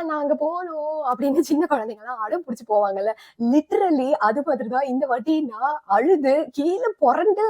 நான் அங்க போகணும் அப்படின்னு சின்ன குழந்தைங்கலாம் அடம் பிடிச்சு போவாங்கல்ல. லிட்டரலி அது மாதிரிதான் இந்த வாட்டி நான் அழுது கீழே புரண்டு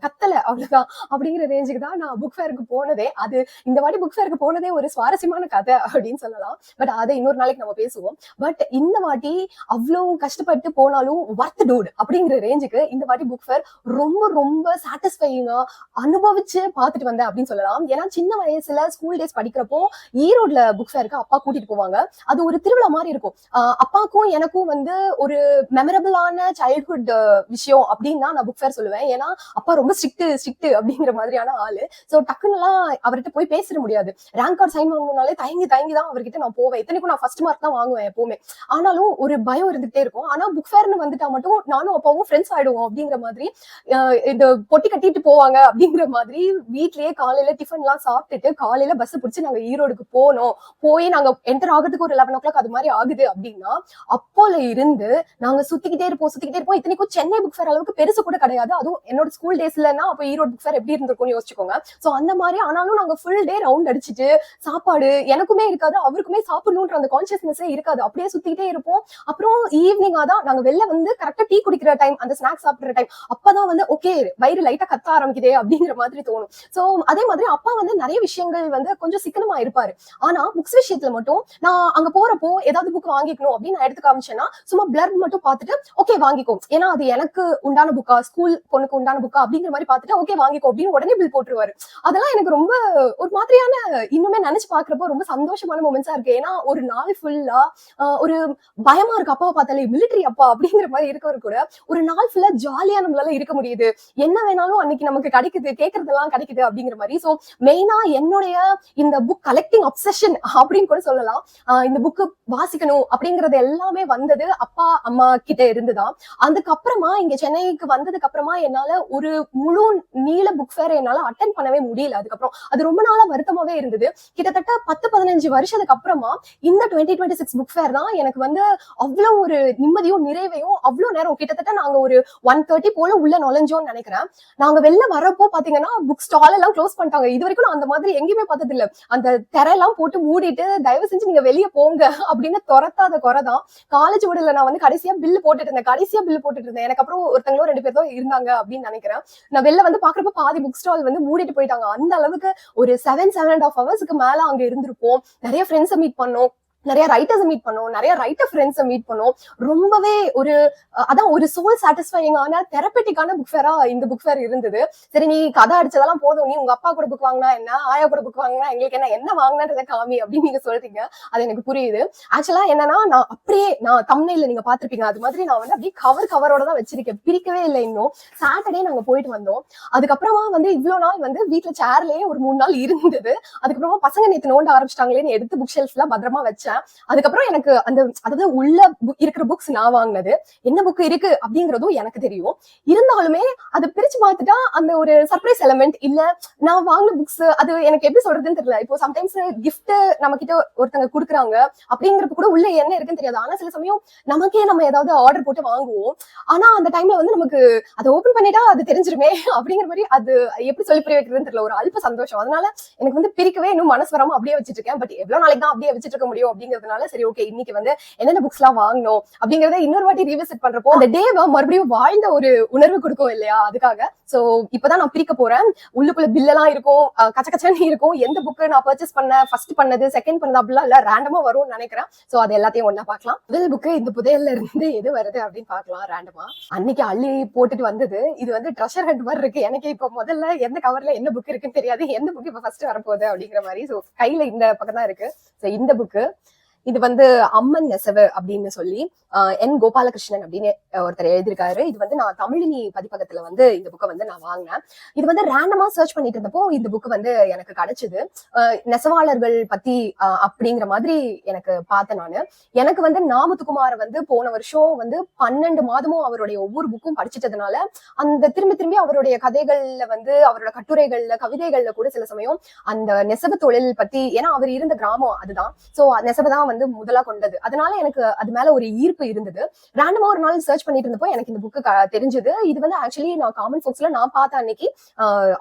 கத்தல அவ்வளவுதான் அப்படிங்கிற ரேஞ்சுக்கு தான் நான் புக் ஃபேருக்கு போனதே. அது இந்த வாட்டி புக் ஃபேருக்கு போனதே ஒரு சுவாரஸ்யமான கதை அப்படின்னு சொல்லலாம். பட் அதை இன்னொரு நாளைக்கு நம்ம பேசுவோம். பட் இந்த வாட்டி அவ்வளவு கஷ்டப்பட்டு போனாலும் வர்த் டூட் அப்படிங்கிற ரேஞ்சுக்கு இந்த வாட்டி புக் ஃபேர் ரொம்ப ரொம்ப சாட்டிஸ்ஃபையிங்கா அனுபவிச்சு பார்த்துட்டு வந்தேன் அப்படின்னு சொல்லலாம். ஏன்னா சின்ன வயசுல ஸ்கூல் டேஸ் படிக்கிறப்போ ஈரோட்ல புக் ஃபேருக்கு அப்பா கூட்டிட்டு போவாங்க. அது ஒரு திருவிழா மாதிரி இருக்கும். அப்பாக்கும் எனக்கும் வந்து ஒரு மெமரபிளான சைல்ட்ஹுட் விஷயம் அப்படின்னு தான் நான் புக் ஃபேர் சொல்லுவேன். ஏன்னா அப்பா ரொம்ப ஸ்ட்ரிக்ட் அப்படிங்கிற மாதிரியான ஆளு. சோ டக்குன்னு எல்லாம் அவர்கிட்ட போய் பேசிட முடியாது. ரேங்க் கார்டு சைன் வாங்கணும்னாலே தயங்கி தான் அவர்கிட்ட நான் போவேன். இத்தனைக்கும் நான் ஃபர்ஸ்ட் மார்க் தான் வாங்குவேன் எப்பவுமே. ஆனாலும் ஒரு பயம் இருந்துகிட்டே இருக்கும். ஆனா புக் ஃபேர்னு வந்துட்டா மட்டும் நானும் அப்பாவும் ஃப்ரெண்ட்ஸ் ஆயிடுவோம் அப்படிங்கிற மாதிரி இந்த பொட்டி கட்டிட்டு போவாங்க அப்படிங்கிற மாதிரி வீட்லயே காலையில டிஃபன் எல்லாம் சாப்பிட்டுட்டு காலையில பஸ் பிடிச்சு நாங்க ஈரோடுக்கு போனோம். போய் நாங்க என்டர் ஆகிறதுக்கு ஒரு 11 o'clock அது மாதிரி ஆகுது அப்படின்னா அப்போல இருந்து நாங்க சுத்திக்கிட்டே இருப்போம். இத்தனைக்கும் சென்னை புக் ஃபேர் அளவுக்கு பெருசு கூட கிடையாது. அதுவும் என்னோட ஸ்கூல் டேஸ்லன்னா அப்ப ஈரோடு புக் ஃபேர் எப்படி இருந்திருக்கும்னு யோசிச்சுக்கோங்க. சோ அந்த மாதிரி ஆனாலும் நாங்க ஃபுல் டே ரவுண்ட் அடிச்சுட்டு சாப்பாடு எனக்குமே இருக்காது, அவருக்குமே சாப்பிடணும்ன்ற அந்த கான்சியஸ்னஸே இருக்காது. அப்படியே சுத்திக்கிட்டே இருப்போம். அப்புறம் ஈவினிங்கா தான் நாங்க வெளில வந்து கரெக்டா டீ குடிக்கிற டைம், அந்த ஸ்நாக்ஸ் சாப்பிடுற டைம், அப்பதான் வந்து ஓகே வயிறு லைட்டா கத்த ஆரம்பிக்குதே அப்படிங்கிற மாதிரி தோணும். சோ அதே மாதிரி அப்பா வந்து நிறைய விஷயங்கள் வந்து கொஞ்சம் சிக்கனமா இருப்பாரு. ஆனா புக்ஸ் விஷயத்துல மட்டும் நான் அங்க போறப்போ ஏதாவது புக் வாங்கிக்கணும் அப்படின்னு நான் எடுத்து காமிச்சேன்னா சும்மா பிளர் மட்டும் பார்த்துட்டு ஓகே வாங்கிக்கோ, ஏன்னா அது எனக்கு உண்டான புக்கா ஸ்கூல் பொண்ணுக்கு உண்டான புக்கா அப்படிங்கிற மாதிரி பார்த்துட்டு ஓகே வாங்கிக்கோ அப்படின்னு உடனே பில் போட்டுருவாரு. அதெல்லாம் எனக்கு ரொம்ப ஒரு மாதிரியான இன்னுமே நினைச்சு பாக்குறப்போ ரொம்ப சந்தோஷமான மொமெண்ட்ஸா இருக்கு. ஏன்னா ஒரு நாள் ஃபுல்லா ஒரு பயமா இருக்கு. அப்பாவை பார்த்தாலே மிலிட்டரி அப்பா அப்படிங்கிற மாதிரி இருக்கவர் கூட ஒரு நாள் ஃபுல்லா ஜாலியா நம்மளால இருக்க முடியுது. என்ன வேணாலும் அன்னைக்கு நமக்கு கிடைக்குது, கேட்கறதெல்லாம் கிடைக்குது அப்படிங்கிற மாதிரி. சோ மெயினா என்னுடைய இந்த புக் கலெக்டிங் அப்சஷன் அப்படின்னு கூட சொல்லலாம். இந்த புக்கு வாசிக்கணும் அப்படிங்கறது எல்லாமே வந்தது அப்பா அம்மா கிட்ட இருந்துதான். அதுக்கப்புறமா இங்க சென்னைக்கு வந்ததுக்கு அப்புறமா என்னால ஒரு முழு நீள புக் ஃபேர் என்னால அட்டென்ட் பண்ணவே முடியல. அதுக்கப்புறம் அது ரொம்ப நாளா வருத்தமாவே இருந்தது. கிட்டத்தட்ட 10-15 வருஷத்துக்கு அப்புறமா இந்த 2026 புக் ஃபேர் தான் எனக்கு வந்து அவ்வளவு ஒரு நிம்மதியும் நிறைவையும் அவ்வளவு நேரம் கிட்டத்தட்ட நாங்க ஒரு 1:30 போல உள்ள நுழைஞ்சோம்னு நினைக்கிறேன். நாங்க வெளில வரப்போ பாத்தீங்கன்னா புக் ஸ்டால் எல்லாம் க்ளோஸ் பண்ணிட்டாங்க. இது வரைக்கும் நான் அந்த மாதிரி எங்கேயுமே பார்த்தது இல்ல. அந்த திரையெல்லாம் போட்டு மூடிட்டு தயவு செஞ்சு நீங்க வெளியே போங்க அப்படின்னு துரத்தாத குறைதான். காலேஜ் விடல நான் வந்து கடைசியா பில்லு போட்டுட்டு இருந்தேன். எனக்கு அப்புறம் ஒருத்தங்களோ 2 பேர் தான் இருந்தாங்க அப்படின்னு நினைக்கிறேன். நான் வெளில வந்து பாக்குறப்ப பாதி புக் ஸ்டால் வந்து மூடிட்டு போயிட்டாங்க. அந்த அளவுக்கு ஒரு 7.5 hours மேல அங்க இருந்திருப்போம். நிறைய ஃப்ரெண்ட்ஸை மீட் பண்ணோம், நிறைய ரைட்டர்ஸ் மீட் பண்ணோம், நிறைய ரைட்டர் ஃப்ரெண்ட்ஸை மீட் பண்ணோம். ரொம்பவே ஒரு அதான் ஒரு சோல் சாட்டிஸ்ஃபைங்கான தெரப்பெட்டிக்கான புக் ஃபேரா இந்த புக் ஃபேர் இருந்தது. சரி நீ கதை அடிச்சதெல்லாம் போதும், நீ உங்க அப்பா கூட புக் வாங்கினா என்ன, ஆயா கூட புக் வாங்கினா எங்களுக்கு என்ன வாங்கினதை காமி அப்படின்னு நீங்க சொல்றீங்க. அது எனக்கு புரியுது. ஆக்சுவலா என்னன்னா நான் தம்ப்நெயில்ல நீங்க பாத்திருப்பீங்க, அது மாதிரி நான் வந்து அப்படியே கவரோட தான் வச்சிருக்கேன், பிரிக்கவே இல்லை. இன்னும் சாட்டர்டே நாங்க போயிட்டு வந்தோம். அதுக்கப்புறமா வந்து இவ்வளவு நாள் வந்து வீட்டுல சேர்லயே ஒரு 3 நாள் இருந்தது. அதுக்கப்புறமா பசங்க நேத்து நோண்ட ஆரம்பிச்சிட்டாங்களேன்னு எடுத்து புக் ஷெல்ஃப் எல்லாம் பத்திரமா வச்சேன். அதுக்கப்புறம் எனக்கு அதாவது உள்ள இருக்கிற புக்ஸ் நான் வாங்கினது, என்ன புக் இருக்கு அப்படிங்கறதும் எனக்கு தெரியும். இருந்தாலுமே அதை பிரிச்சு பார்த்துட்டா அந்த ஒரு சர்ப்ரைஸ் எலமெண்ட் இல்ல, நான் வாங்கின புக்ஸ் அது எனக்கு எப்படி சொல்றதுன்னு தெரியல. இப்போ சம்டைம்ஸ் கிஃப்ட் நம்ம கிட்ட ஒருத்தங்க குடுக்குறாங்க அப்படிங்கிறப்ப கூட உள்ள என்ன இருக்குன்னு தெரியாது. ஆனா சில சமயம் நமக்கே நம்ம ஏதாவது ஆர்டர் போட்டு வாங்குவோம். ஆனா அந்த டைம்ல வந்து நமக்கு அதை ஓபன் பண்ணிட்டா அது தெரிஞ்சிருமே அப்படிங்கிற மாதிரி அது எப்படி சொல்லி புரிய வைக்கிறதுன்னு தெரியல. ஒரு அல்ப சந்தோஷம். அதனால எனக்கு வந்து பிரிக்கவே இன்னும் மனசு வராம அப்படியே வச்சிட்டு இருக்கேன். பட் எவ்வளவு நாளைக்கு தான் அப்படியே வச்சிட்டு இருக்க முடியும் அப்படிங்கிறதுனால சரி ஓகே இன்னைக்கு வந்து என்னென்ன புக்ஸ் எல்லாம் வாங்கணும் அப்படிங்கறத இன்னொரு வாட்டி ரீவிசிட் பண்றப்போ அந்த டேவை மறுபடியும் வாழ்ந்த ஒரு உணர்வு கொடுக்கும் இல்லையா, அதுக்காக. சோ இப்பதான் நான் பிரிக்க போறேன். உள்ளுக்குள்ள பில் எல்லாம் இருக்கும், கச்சன்னு இருக்கும். எந்த புக்கு நான் பர்ச்சேஸ் பண்ணேன், ஃபர்ஸ்ட் பண்ணது செகண்ட் பண்ணது அப்படிலாம் இல்ல, ரேண்டமா வரும்னு நினைக்கிறேன். சோ அது எல்லாத்தையும் ஒண்ணா பார்க்கலாம். முதல் புக்கு இந்த புதையல்ல இருந்து எது வருது அப்படின்னு பார்க்கலாம் ரேண்டமா. அன்னைக்கு அள்ளி போட்டுட்டு வந்தது. இது வந்து ட்ரெஷர் ஹண்ட் மாதிரி இருக்கு. எனக்கு இப்ப முதல்ல எந்த கவர்ல என்ன புக் இருக்குன்னு தெரியாது, எந்த புக் இப்ப ஃபர்ஸ்ட் வரப்போகுது அப்படிங்கிற மாதிரி. சோ கையில இந்த பக்கம் தான் இருக்கு. சோ இந்த புக்கு இது வந்து அம்மன் நெசவு அப்படின்னு சொல்லி என் கோபாலகிருஷ்ணன் அப்படின்னு ஒருத்தர் எழுதியிருக்காரு. இது வந்து நான் தமிழினி பதிப்பகத்துல வந்து இந்த புக்கை வந்து நான் வாங்கினேன். இது வந்து ரேண்டமா சர்ச் பண்ணிட்டு இருந்தப்போ இந்த புக்கு வந்து எனக்கு கிடைச்சது. நெசவாளர்கள் பத்தி அப்படிங்கிற மாதிரி எனக்கு பார்த்தேன் நானு. எனக்கு வந்து நாமுத்துக்குமார் வந்து போன வருஷம் வந்து 12 மாதமும் அவருடைய ஒவ்வொரு புக்கும் படிச்சுட்டதுனால அந்த திரும்பி அவருடைய கதைகள்ல வந்து அவரோட கட்டுரைகள்ல கவிதைகள்ல கூட சில சமயம் அந்த நெசவு தொழில் பத்தி, ஏன்னா அவர் இருந்த கிராமம் அதுதான். சோ நெசவு தான் வந்து முதலா கொண்டது. அதனால எனக்கு அது மேல ஒரு ஈர்ப்பு இருந்தது. ரேண்டமா ஒரு நாள் சர்ச் பண்ணிட்டு இருந்தப்போ எனக்கு இந்த புக்கு தெரிஞ்சது. இது வந்து ஆக்சுவலி நான் காமன் ஃபோக்ஸ்ல நான் பார்த்த அன்னைக்கு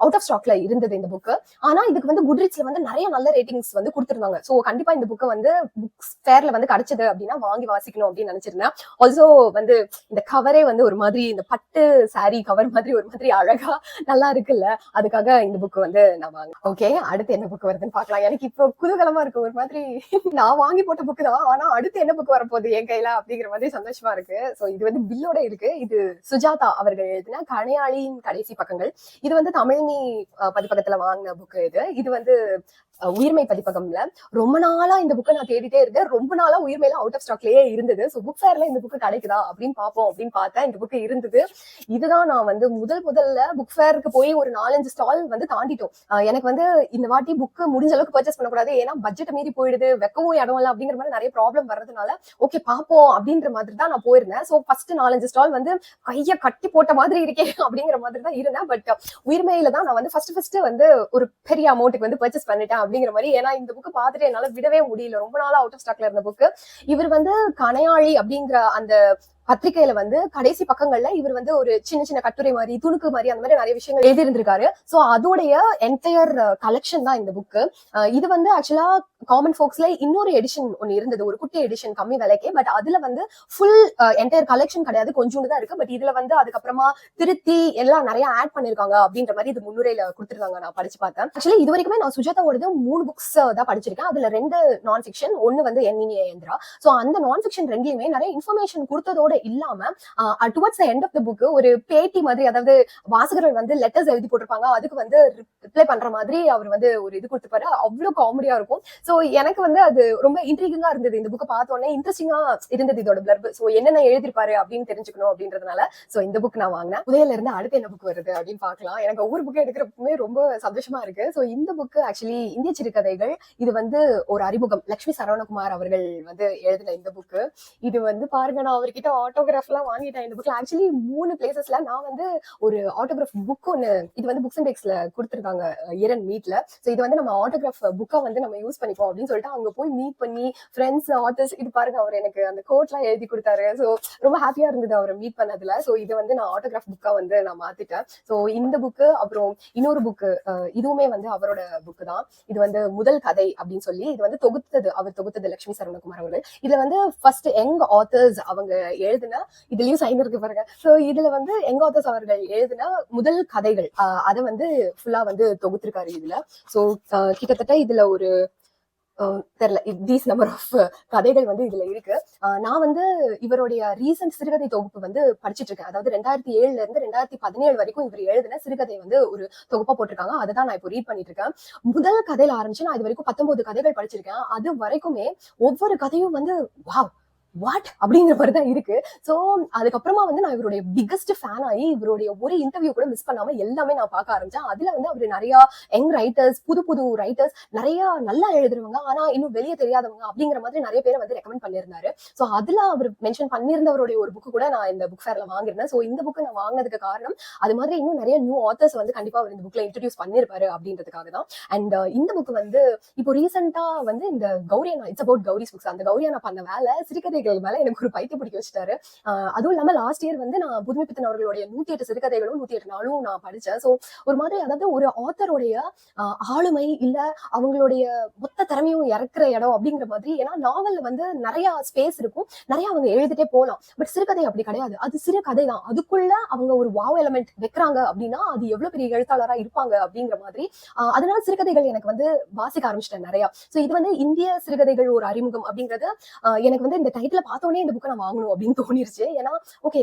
அவுட் ஆஃப் ஸ்டாக்ல இருந்தது இந்த புக்கு. ஆனா இதுக்கு வந்து குட்ரீட்ஸ்ல வந்து நிறைய நல்ல ரேட்டிங்ஸ் வந்து கொடுத்திருந்தாங்க. சோ கண்டிப்பா இந்த புக்கை வந்து புக்ஸ் ஃபேர்ல வந்து கிடைச்சது அப்படின்னா வாங்கி வாசிக்கணும் அப்படின்னு நினைச்சிருந்தேன். ஆல்சோ வந்து இந்த கவரே வந்து ஒரு மாதிரி இந்த பட்டு சாரி கவர் மாதிரி ஒரு மாதிரி அழகா நல்லா இருக்குல்ல, அதுக்காக இந்த புக் வந்து நான் வாங்க. ஓகே, அடுத்து என்ன புக் வருதுன்னு பாக்கலாம். எனக்கு இப்போ குதூகலமா இருக்கு. ஒரு மாதிரி நான் வாங்கி போட்ட புக்கு தான், ஆனா அடுத்து என்ன புக் வரப்போகுது என் கையில அப்படிங்கிற மாதிரி சந்தோஷமா இருக்கு. சோ இது வந்து பில்லோட இருக்கு. இது சுஜாதா அவர்கள் எழுதின கணையாளியின் கடைசி பக்கங்கள். இது வந்து தமிழ்னி பதிப்பகத்துல வாங்கின புக்கு. இது வந்து உயிர்மை பதிப்பகம்ல ரொம்ப நாளா இந்த புக்கை நான் தேடிட்டே இருந்தேன். ரொம்ப நாளா உயிர்மையில அவுட் ஆஃப் ஸ்டாக்லயே இருந்தது. சோ புக் ஃபேர்ல இந்த புக்கு கிடைக்குதா அப்படின்னு பாப்போம் அப்படின்னு பார்த்தேன். இந்த புக்கு இருந்தது. இதுதான் நான் வந்து முதல்ல புக் ஃபேருக்கு போய் ஒரு 4-5 ஸ்டால் வந்து தாண்டிட்டோம். எனக்கு வந்து இந்த வாட்டி புக்கு முடிஞ்ச அளவுக்கு பர்ச்சேஸ் பண்ணக்கூடாது, ஏன்னா பட்ஜெட் மீறி போயிடுது, வெக்கவும் இடம் இல்லை அப்படிங்கிற மாதிரி நிறைய ப்ராப்ளம் வர்றதுனால ஓகே பாப்போம் அப்படின்ற மாதிரி தான் நான் போயிருந்தேன். சோ ஃபர்ஸ்ட் 4-5 ஸ்டால் வந்து கைய கட்டி போட்ட மாதிரி இருக்கே அப்படிங்கிற மாதிரி தான் இருந்தேன். பட் உயிர்மையில தான் நான் வந்து ஃபர்ஸ்ட் வந்து ஒரு பெரிய அமௌண்ட்டுக்கு வந்து பர்ச்சேஸ் பண்ணிட்டேன் அப்படிங்கிற மாதிரி. ஏன்னா இந்த புக்கு பார்த்துட்டு என்னால விடவே முடியல. ரொம்ப நாளா அவுட் ஆஃப் ஸ்டாக்ல இருந்த புக்கு. இவர் வந்து கணையாழி அப்படிங்கிற அந்த பத்திரிகையில வந்து கடைசி பக்கங்கள்ல இவர் வந்து ஒரு சின்ன கட்டுரை மாதிரி துணுக்கு மாதிரி அந்த மாதிரி நிறைய விஷயங்கள் எழுதி இருந்திருக்காரு. சோ அதோடைய என்டையர் கலெக்ஷன் தான் இந்த புக்கு. இது வந்து ஆக்சுவலா காமன் ஃபோக்ஸ்ல இன்னொரு எடிஷன் ஒன்னு இருந்தது, ஒரு குட்டி எடிஷன் கம்மி விலைக்கு. பட் அதுல வந்து ஃபுல் என்டையர் கலெக்ஷன் கிடையாது, கொஞ்சோண்டு தான் இருக்கு. பட் இதுல வந்து அதுக்கப்புறமா திருத்தி எல்லாம் நிறைய ஆட் பண்ணிருக்காங்க அப்படின்ற மாதிரி இது முன்னுரையில கொடுத்துருக்காங்க. நான் படிச்சு பார்த்தேன். ஆக்சுவலி இது வரைக்குமே நான் சுஜாதாவோடது 3 புக்ஸ் தான் படிச்சிருக்கேன். அதுல 2 நான் ஃபிக்ஷன், ஒன்னு வந்து எண்ணினிய எந்திரா. சோ அந்த நான் ஃபிக்ஷன் ரெண்டுலயுமே நிறைய இன்ஃபர்மேஷன் கொடுத்ததோட இல்லாம towards the end of the book ஒரு பேட்டி மாதிரி, அதாவது வாசகர்கள் வந்து லெட்டர்ஸ் எழுதி போட்டிருப்பாங்க, அதுக்கு வந்து ரிப்ளை பண்ற மாதிரி அவர் வந்து ஒரு இது கொடுத்துப்பாரு. அவ்வளவு காமெடியா இருக்கும். சோ எனக்கு வந்து அது ரொம்ப இன்ட்ரீகிங்கா இருந்தது. இந்த புக்கை பார்த்த உடனே இன்ட்ரெஸ்டிங்கா இருந்தது இதோட பிளர்ப். சோ என்னென்ன எழுதிருப்பாரு அப்படின்னு தெரிஞ்சுக்கணும் அப்படின்றதுனால சோ இந்த புக் நான் வாங்கினேன். உதயில இருந்து அடுத்து என்ன புக் வருது அப்படின்னு பாக்கலாம். எனக்கு ஒவ்வொரு புக்கு எடுக்கிறப்பமே ரொம்ப சந்தோஷமா இருக்கு. சோ இந்த புக்கு ஆக்சுவலி இந்திய சிறுகதைகள். இது வந்து ஒரு அறிமுகம், லட்சுமி சரவணகுமார் அவர்கள் வந்து எழுதின இந்த புக்கு. இது வந்து பாருங்க, நான் அவர்கிட்ட ஆட்டோகிராஃப் எல்லாம் வாங்கிட்டேன். இந்த புக்ல ஆக்சுவலி 3 பிளேசஸ்ல நான் வந்து ஒரு ஆட்டோகிராஃப் புக் ஒன்னு, இது வந்து புக்ஸ் அண்ட் டெக்ஸ்ல கொடுத்துருக்காங்க இயரன் மீட்ல. சோ இது வந்து நம்ம ஆட்டோகிராஃப் புக்கா வந்து நம்ம யூஸ் பண்ணிப்போம் அப்படின்னு சொல்லிட்டு அங்க போய் மீட் பண்ணி ஃப்ரெண்ட்ஸ் ஆத்தர்ஸ், இது பாருங்க அவர் எனக்கு அந்த கோட் எல்லாம் எழுதி கொடுத்தாரு. சோ ரொம்ப ஹாப்பியா இருந்தது அவரை மீட் பண்ணதுல. சோ இது வந்து நான் ஆட்டோகிராஃப் புக்கா வந்து நான் மாத்திட்டேன். சோ இந்த புக்கு அப்புறம் இன்னொரு புக்கு, இதுவுமே வந்து அவரோட புக்கு தான். இது வந்து முதல் கதை அப்படின்னு சொல்லி இது வந்து அவர் தொகுத்தது லட்சுமி சரவணகுமார் அவர்கள். இதுல வந்து ஃபர்ஸ்ட் யங் ஆத்தர்ஸ் அவங்க எழுதின, இதுலயும் சைன் இருக்கு பாருங்க. சோ இதுல வந்து யங் ஆத்தர்ஸ் அவர்கள் எழுதின முதல் கதைகள் அதை வந்து ஃபுல்லா வந்து தொகுத்திருக்காரு இதுல. சோ கிட்டத்தட்ட இதுல ஒரு தெரியல தீஸ் நம்பர் ஆஃப் கதைகள் வந்து இதுல இருக்கு. நான் வந்து இவருடைய ரீசன்ட் சிறுகதை தொகுப்பு வந்து படிச்சுட்டு இருக்கேன். அதாவது 2007 இருந்து 2017 வரைக்கும் இவர் எழுதின சிறுகதை வந்து ஒரு தொகுப்பா போட்டிருக்காங்க. அதை தான் நான் இப்போ ரீட் பண்ணிட்டு இருக்கேன். முதல் கதையில ஆரம்பிச்சு நான் இது வரைக்கும் 19 கதைகள் படிச்சிருக்கேன். அது வரைக்குமே ஒவ்வொரு கதையும் வந்து வாவ் வாட் அப்படிங்கிற மாதிரி தான் இருக்கு. சோ அதுக்கப்புறமா வந்து நான் இவருடைய பிகஸ்ட் ஃபேன் ஆகி இவருடைய ஒரு இன்டர்வியூ கூட மிஸ் பண்ணாம எல்லாமே நான் பார்க்க ஆரம்பிச்சேன். அதுல வந்து அவரு நிறைய யங் ரைட்டர்ஸ், புது ரைட்டர்ஸ், நிறைய நல்லா எழுதுறவங்க ஆனா இன்னும் வெளியே தெரியாதவங்க அப்படிங்கிற மாதிரி நிறைய பேரை வந்து ரெக்கமெண்ட் பண்ணியிருந்தாரு. சோ அதுல அவர் மென்ஷன் பண்ணியிருந்தவருடைய ஒரு புக்கு கூட நான் இந்த புக் ஃபேர்ல வாங்கியிருந்தேன். சோ இந்த புக்கு நான் வாங்கினதுக்கு காரணம் அது மாதிரி இன்னும் நிறைய நியூ ஆத்தர்ஸ் வந்து கண்டிப்பா அவர் இந்த புக்ல இன்ட்ரடியூஸ் பண்ணிருப்பாரு அப்படின்றதுக்காக தான். அண்ட் இந்த புக் வந்து இப்போ ரீசெண்டா வந்து இந்த கௌரியானா, இட்ஸ் அபவுட் கௌரிஸ் புக்ஸ், அந்த கௌரியானா பண்ண வேலை சிறுகதை மேல எனக்கு ஒரு பைத்தியம் பிடிக்க வச்சுட்டாரு. அதுவும் இல்லாம லாஸ்ட் இயர் வந்து நான் புதுமைப்பித்தன் அவர்களுடைய 108 சிறுகதைகளும் 108 நாளும் நான் படிச்சேன். சோ ஒரு மாதிரி அதாவது ஒரு ஆத்தருடைய ஆளுமை இல்ல அவங்களுடைய மொத்த திறமையும் இறக்குற இடம் அப்படிங்கிற மாதிரி. ஏன்னா நாவல்ல வந்து நிறைய ஸ்பேஸ் இருக்கும், நிறைய அவங்க எழுதிட்டே போகலாம். பட் சிறுகதை அப்படி கிடையாது. அது சிறு கதை தான், அதுக்குள்ள அவங்க ஒரு வாவ் எலமெண்ட் வைக்கிறாங்க அப்படின்னா அது எவ்வளவு பெரிய எழுத்தாளரா இருப்பாங்க அப்படிங்கிற மாதிரி. அதனால சிறுகதைகள் எனக்கு வந்து வாசிக்க ஆரம்பிச்சிட்டேன் நிறைய. சோ இது வந்து இந்திய சிறுகதைகள் ஒரு அறிமுகம் அப்படிங்கிறது எனக்கு வந்து இந்த டைட்டில் பார்த்தோன்னே இந்த புக்கை நான் வாங்கணும் அப்படின்னு தோணிருச்சு. ஏன்னா ஓகே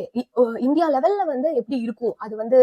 இந்தியா லெவல்ல வந்து எப்படி இருக்கும், அது வந்து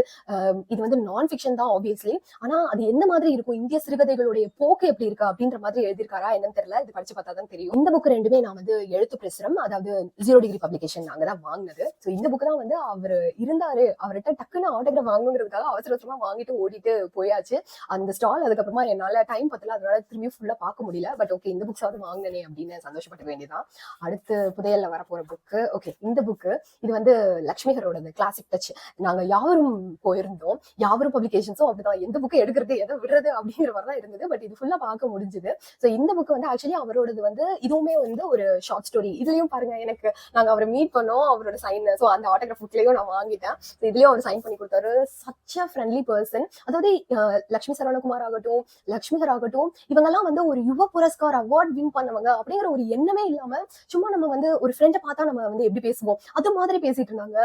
இது வந்து நான் ஃபிக்ஷன் தான் ஆப்வியஸ்லி, ஆனா அது எந்த மாதிரி இருக்கும், இந்திய சிறுகதைகளுடைய போக்கு எப்படி இருக்கு அப்படின்ற மாதிரி எழுதியிருக்காரா என்னன்னு தெரியல. இது படிச்சு பார்த்தா தான் தெரியும். இந்த புக் ரெண்டுமே நான் வந்து எழுத்து பிரசுரம், அதாவது 0 டிகிரி பப்ளிகேஷன் நாங்க தான் வாங்கினது. ஸோ இந்த புக்கு தான் வந்து அவர் இருந்தாரு, அவர்கிட்ட டக்குன்னு ஆட்டோகிராஃப் வாங்கணுங்கிறதுக்காக அவசரமா வாங்கிட்டு ஓடிட்டு போயாச்சு அந்த ஸ்டால். அதுக்கப்புறமா என்னால டைம் பத்தல, அதனால திரும்பி ஃபுல்லா பார்க்க முடியல. பட் ஓகே இந்த புக்ஸ் வந்து வாங்கினே அப்படின்னு சந்தோஷப்பட வேண்டியதான். அடுத்து புதையல்ல வரப்போற புக்கு. ஓகே, இந்த புக்கு இது வந்து லக்ஷ்மிகரோட கிளாசிக் டச். நாங்க யாவரும் போயிருந்தோம், யாவரும் பப்ளிகேஷன்ஸும் அப்படிதான், எந்த புக்கு எடுக்கிறது எதை விடுறது அப்படிங்கிற மாதிரி தான் இருந்தது. பட் இது ஃபுல்லா பார்க்க முடிஞ்சுது. ஸோ இந்த புக்கு வந்து ஆக்சுவலி அவரோடது வந்து இதுவுமே வந்து ஒரு ஷார்ட் ஸ்டோரி. இதுலயும் பாருங்க, எனக்கு நாங்க அவரை மீட் பண்ணோம், அவரோட சைன், ஸோ அந்த ஆட்டோகிராஃப் புக்லயும் நான் வாங்கிட்டேன். இதுலயும் அவர் சைன் பண்ணி கொடுத்தாரு. Such a friendly person. அதாவது லக்ஷ்மி சரவணகுமார் ஆகட்டும், லக்ஷ்மிகர் ஆகட்டும், இவங்கெல்லாம் வந்து ஒரு யுவ புரஸ்கார் அவார்ட் வின் பண்ணவங்க அப்படிங்கிற ஒரு எண்ணமே இல்லாம சும்மா நம்ம வந்து ஒரு ஃப்ரெண்டை பார்த்தா நம்ம வந்து எப்படி பேசுவோம் அது மாதிரி பேசிட்டு இருந்தாங்க.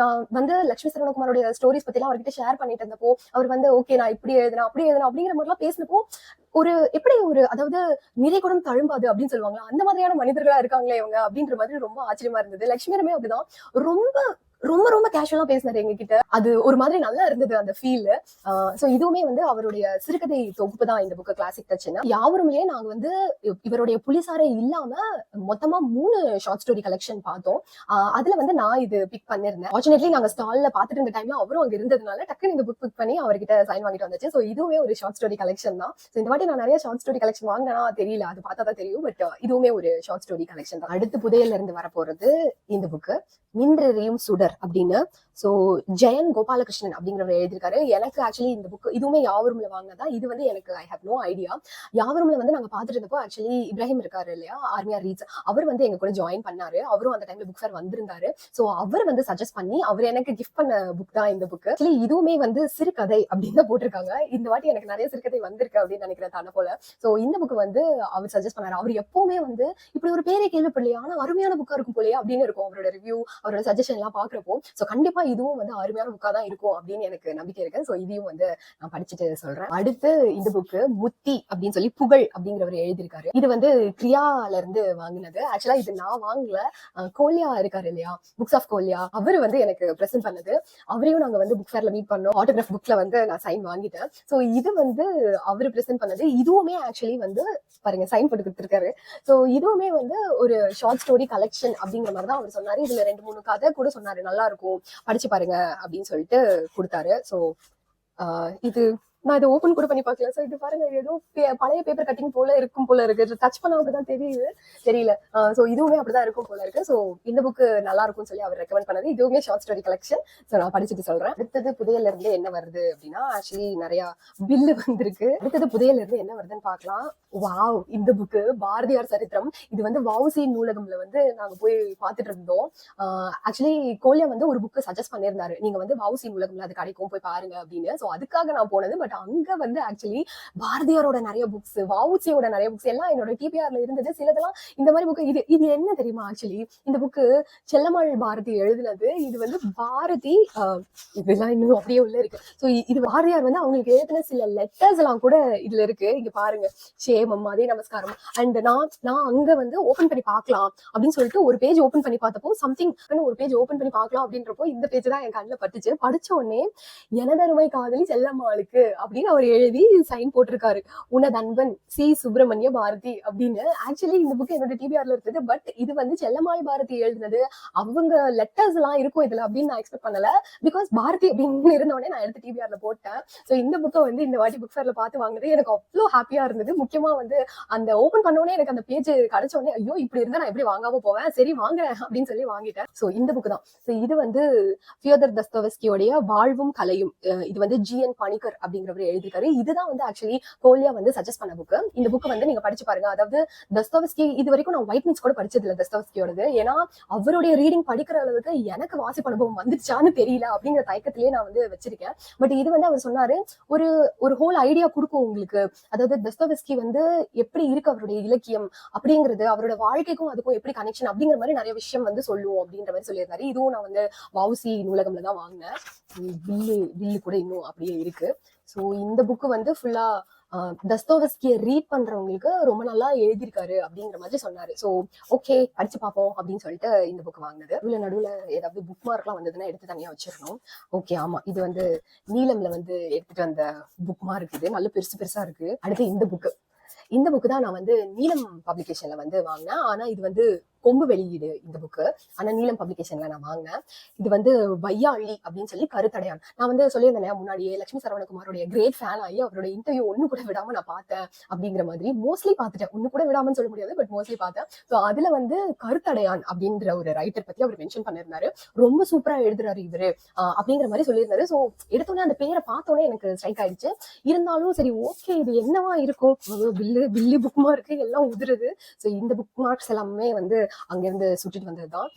நான் வந்து லட்சுமி சரவணகுமாரோட ஸ்டோரிஸ் பத்தி எல்லாம் அவர்கிட்ட ஷேர் பண்ணிட்டு இருந்தப்போ அவர் வந்து ஓகே நான் இப்படி எழுதுனேன் அப்படி எழுதுனேன் அப்படிங்கிற மாதிரி எல்லாம் பேசினப்போ ஒரு எப்படி ஒரு அதாவது நிறை குடம் தழும்பாது அப்படின்னு சொல்லுவாங்க, அந்த மாதிரியான மனிதர்களா இருக்காங்களே இவங்க அப்படின்ற மாதிரி ரொம்ப ஆச்சரியமா இருந்தது. லட்சுமியுமே அப்படிதான் ரொம்ப ரொம்ப ரொம்ப கேஷுவலா பேசினாரு எங்க கிட்ட. அது ஒரு மாதிரி நல்லா இருந்தது அந்த ஃபீல். சோ இதுவுமே வந்து அவருடைய சிறுகதை தொகுப்பு தான் இந்த புக்கு கிளாசிக் டச்னா. யாவருமே நாங்க வந்து இவருடைய புலிசாரை இல்லாம மொத்தமா 3 ஷார்ட் ஸ்டோரி கலெக்ஷன் பார்த்தோம். அதுல வந்து நான் இது பிக் பண்ணிருந்தேன். ஃபார்ச்சுனேட்லி நாங்க ஸ்டால்ல பாத்துட்டு இருந்த டைம்ல அவரும் அங்க இருந்ததுனால டக்குன்னு இந்த புக் பிக் பண்ணி அவர்கிட்ட சைன் வாங்கிட்டு வந்துச்சு. சோ இதுவுமே ஒரு ஷார்ட் ஸ்டோரி கலெக்ஷன் தான். சோ இந்த வாட்டி நான் நிறைய ஷார்ட் ஸ்டோரி கலெக்ஷன் வாங்கினா தெரியல, அது பார்த்தா தான் தெரியும். பட் இதுவுமே ஒரு ஷார்ட் ஸ்டோரி கலெக்ஷன் தான். அடுத்து புதையல்ல இருந்து வரப்போறது இந்த புக்கு நின்றெறியும் சுடர் அப்படின்னு. சோ ஜெயன் கோபாலகிருஷ்ணன் அப்படிங்கிறவர் எழுதியிருக்காரு. எனக்கு ஆக்சுவலி இந்த புக் இதுவுமே யாவரும்ல வாங்கினதா. இது வந்து எனக்கு ஐ ஹவ் நோ ஐடியா. யாவரும்ல வந்து நாங்க பாத்துட்டு இருந்தப்போ ஆக்சுவலி இப்ராஹிம் இருக்காரு இல்லையா, ஆர்மியா ரீட்ஸ், அவர் வந்து எங்க கூட ஜாயின் பண்ணாரு. அவரும் அந்த டைம்ல புக் ஃபேர் வந்திருந்தாரு. சோ அவர் வந்து சஜஸ்ட் பண்ணி அவர் எனக்கு கிஃப்ட் பண்ண புக் தான் இந்த புக். ஆக்சுவலி இதுவுமே வந்து சிறுகதை அப்படின்னு தான் போட்டிருக்காங்க. இந்த வாட்டி எனக்கு நிறைய சிறுகதை வந்திருக்கு அப்படின்னு நினைக்கிறேன் தானே போல. சோ இந்த புக் வந்து அவர் சஜஸ்ட் பண்ணாரு. அவர் எப்பவுமே வந்து இப்படி ஒரு பேரை கேள்விப்படலையா, ஆனா அருமையான புக்கா இருக்கும் போலயே அப்படின்னு இருக்கும் அவரோட ரிவ்யூ, அவரோட சஜஷன் எல்லாம் பாக்குறப்போ. சோ கண்டிப்பா இதுவும் வந்து அருமையான புக்கா தான் இருக்கும் அப்படின்னு எனக்கு நம்பிக்கை இருக்கு. சோ இதையும் வந்து நான் படிச்சுட்டு சொல்றேன். அடுத்து இந்த புக்கு முத்தி அப்படின்னு சொல்லி புகழ் அப்படிங்கிறவர் எழுதியிருக்காரு. இது வந்து கிரியால இருந்து வாங்கினது. ஆக்சுவலா இது நான் வாங்கல, கோலியா இருக்காரு இல்லையா, புக்ஸ் ஆஃப் கோலியா, அவர் வந்து எனக்கு பிரசன்ட் பண்ணது. அவரையும் நாங்க வந்து புக் ஃபேர்ல மீட் பண்ணோம். ஆட்டோகிராஃப் புக்ல வந்து நான் சைன் வாங்கிட்டேன். சோ இது வந்து அவரு பிரசன்ட் பண்ணது. இதுவுமே ஆக்சுவலி வந்து பாருங்க சைன் போட்டு கொடுத்துருக்காரு. சோ இதுவுமே வந்து ஒரு ஷார்ட் ஸ்டோரி கலெக்ஷன் அப்படிங்கிற மாதிரி தான் அவர் சொன்னாரு. இதுல 2-3 கதை கூட சொன்னாரு, நல்லா இருக்கும் படிச்சு பாருங்க அப்படின்னு சொல்லிட்டு கொடுத்தாரு. சோ இது நான் இதை ஓபன் கூட பண்ணி பார்க்கல. சோ இது பாருங்க, ஏதோ பழைய பேப்பர் கட்டிங் போல இருக்கும் போல இருக்கு. டச் பண்ண அப்படிதான் தெரியல. சோ இதுவுமே அப்படிதான் இருக்கும் போல இருக்கு. சோ இந்த புக்கு நல்லா இருக்கும்னு சொல்லி அவர் ரெக்கமெண்ட் பண்ணது. இதுவுமே ஷார்ட் ஸ்டோரி கலெக்ஷன். சோ நான் படிச்சுட்டு சொல்றேன். அடுத்தது புதையல்ல இருந்து என்ன வருது அப்படின்னா, ஆக்சுவலி நிறைய பில்லு வந்திருக்கு. அடுத்தது புதையல்ல இருந்து என்ன வருதுன்னு பாக்கலாம். வாவ், இந்த புக்கு பாரதியார் சரித்திரம். இது வந்து வஉசி நூலகம்ல வந்து நாங்க போய் பார்த்துட்டு இருந்தோம். ஆக்சுவலி கோலியா வந்து ஒரு புக்கு சஜஸ்ட் பண்ணியிருந்தாரு, நீங்க வந்து வஉசி நூலகம்ல அது கிடைக்கும் போய் பாருங்க அப்படின்னு. சோ அதுக்காக நான் போனது. பட் அங்க வந்து ஆக்சுவலி பாரதியாரோட நிறைய புக்ஸ், வஉசியோட நிறைய புக்ஸ் எல்லாம் என்னோட டிபிஆர்ல இருந்தது. சிலதெல்லாம் இந்த மாதிரி புக்கு. இது என்ன தெரியுமா, ஆக்சுவலி இந்த புக்கு செல்லம்மாள் பாரதி எழுதினது. இது வந்து பாரதி இதெல்லாம் இன்னும் அப்படியே உள்ள இருக்கு. சோ இது பாரதியார் வந்து அவங்களுக்கு எழுதின சில லெட்டர்ஸ் எல்லாம் கூட இதுல இருக்கு. இங்க பாருங்க, சேமம், அதே நமஸ்காரம். அண்ட் நான் அங்க வந்து ஓபன் பண்ணி பார்க்கலாம் அப்படின்னு சொல்லிட்டு ஒரு பேஜ் ஓபன் பண்ணி பார்த்தப்போ சம்திங் ஒரு பேஜ் ஓபன் பண்ணி பார்க்கலாம் அப்படின்றப்போ இந்த பேஜ் தான் என் கண்ணில் பட்டுச்சு. படிச்ச உடனே எனதருமை காதலி செல்லம்மாளுக்கு அப்படின்னு அவர் எழுதி சைன் போட்டிருக்காரு, உனதன்பன் சி சுப்பிரமணிய பாரதி அப்படின்னு. ஆக்சுவலி இந்த புக் என்னோட டிபிஆர்ல இருக்குது. பட் இது வந்து செல்லம்மாள் பாரதி எழுதினது. அவங்க லெட்டர்ஸ் எல்லாம் இருக்கும் இதுல அப்படின்னு நான் எக்ஸ்பெக்ட் பண்ணல. பிகாஸ் பாரதி அப்படின்னு இருந்தோடனே நான் எடுத்து டிபிஆர்ல போட்டேன். சோ இந்த புக்கை வந்து இந்த வாட்டி புக் ஃபேர்ல பார்த்து வாங்குறது எனக்கு அவ்வளோ ஹாப்பியா இருந்தது. முக்கியமா வந்து அந்த ஓபன் பண்ணோடனே எனக்கு அந்த பேஜ் கிடைச்ச உடனே ஐயோ இப்படி இருந்தா நான் எப்படி வாங்காம போவேன், சரி வாங்க அப்படின்னு சொல்லி வாங்கிட்டேன். சோ இந்த புக் தான். சோ இது வந்து ஃபியோதர் தஸ்தோவஸ்கியோடைய வாழ்வும் கலையும். இது வந்து ஜிஎன் பணிக்கர் அப்படிங்கிறவர் எழுதியிருக்காரு. இதுதான் வந்து ஆக்சுவலி கோலியா வந்து சஜஸ்ட் பண்ண புக். இந்த புக் வந்து நீங்க படிச்சு பாருங்க. அதாவது தஸ்தோவஸ்கி இது வரைக்கும் நான் ஒயிட் நிக்ஸ் கூட படிச்சது இல்லை தஸ்தோவஸ்கியோடது. ஏன்னா அவருடைய ரீடிங் படிக்கிற அளவுக்கு எனக்கு வாசிப்பு அனுபவம் வந்துருச்சான்னு தெரியல அப்படிங்கிற தயக்கத்திலேயே நான் வந்து வச்சிருக்கேன். பட் இது வந்து அவர் சொன்னாரு, ஒரு ஹோல் ஐடியா கொடுக்கும் உங்களுக்கு. அதாவது தஸ்தோவஸ்கி வந்து எப்படி இருக்கு அவருடைய இலக்கியம் அப்படிங்கிறது, அவரோட வாழ்க்கைக்கும் அதுக்கும் எப்படி கனெக்ஷன் அப்படிங்கிற மாதிரி நிறைய விஷயம் வந்து சொல்லுவோம் அப்படின்ற மாதிரி சொல்லியிருந்தாரு. இதுவும் நான் வந்து வஉசி நூலகம்ல தான் வாங்கினேன். பில்லு கூட இன்னும் அப்படியே இருக்கு. சோ இந்த புக்கு வந்து ஃபுல்லா தஸ்தோவஸ்கியை ரீட் பண்றவங்களுக்கு ரொம்ப நல்லா எழுதியிருக்காரு அப்படிங்கிற மாதிரி சொன்னாரு. சோ ஓகே படிச்சு பார்ப்போம் அப்படின்னு சொல்லிட்டு இந்த புக் வாங்கினது. இதுல நடுவுல ஏதாவது புக் மார்க் எல்லாம் வந்ததுன்னா எடுத்து தனியா வச்சிடணும். ஓகே, ஆமா, இது வந்து நீலம்ல வந்து எடுத்துட்டு வந்த புக் மார்க். இது நல்ல பெருசா இருக்கு. அடுத்து இந்த புக்கு தான் நான் வந்து நீலம் பப்ளிகேஷன்ல வந்து வாங்கினேன். ஆனா இது வந்து கொம்பு வெளியீடு இந்த புக்கு. ஆனா நீலம் பப்ளிகேஷன்ல நான் வாங்கினேன். இது வந்து வையாளி அப்படின்னு சொல்லி கருத்தடையான். நான் வந்து சொல்லியிருந்தேன் முன்னாடியே, லட்சுமி சரவணகுமாரோடைய கிரேட் ஃபேன் ஆகி அவரோட இன்டர்வியூ ஒண்ணு கூட விடாம நான் பார்த்தேன் அப்படிங்கிற மாதிரி. மோஸ்ட்லி பார்த்துட்டேன், ஒண்ணு கூட விடாமன்னு சொல்ல முடியாது, பட் மோஸ்ட்லி பார்த்தேன். ஸோ அதுல வந்து கருத்தடையான் அப்படின்ற ஒரு ரைட்டர் பத்தி அவர் மென்ஷன் பண்ணியிருந்தாரு. ரொம்ப சூப்பரா எழுதுறாரு இவரு அப்படிங்கிற மாதிரி சொல்லியிருந்தாரு. ஸோ எடுத்தோடனே அந்த பேரை பார்த்தோன்னே எனக்கு ஸ்ட்ரைக் ஆயிடுச்சு. இருந்தாலும் சரி ஓகே, இது என்னவா இருக்கும், பில்லி புக் மார்க் எல்லாம் உதிருது. ஸோ இந்த புக் மார்க்ஸ் எல்லாமே வந்து அங்கிருந்து சுட்டிட்டு வந்ததுதான்.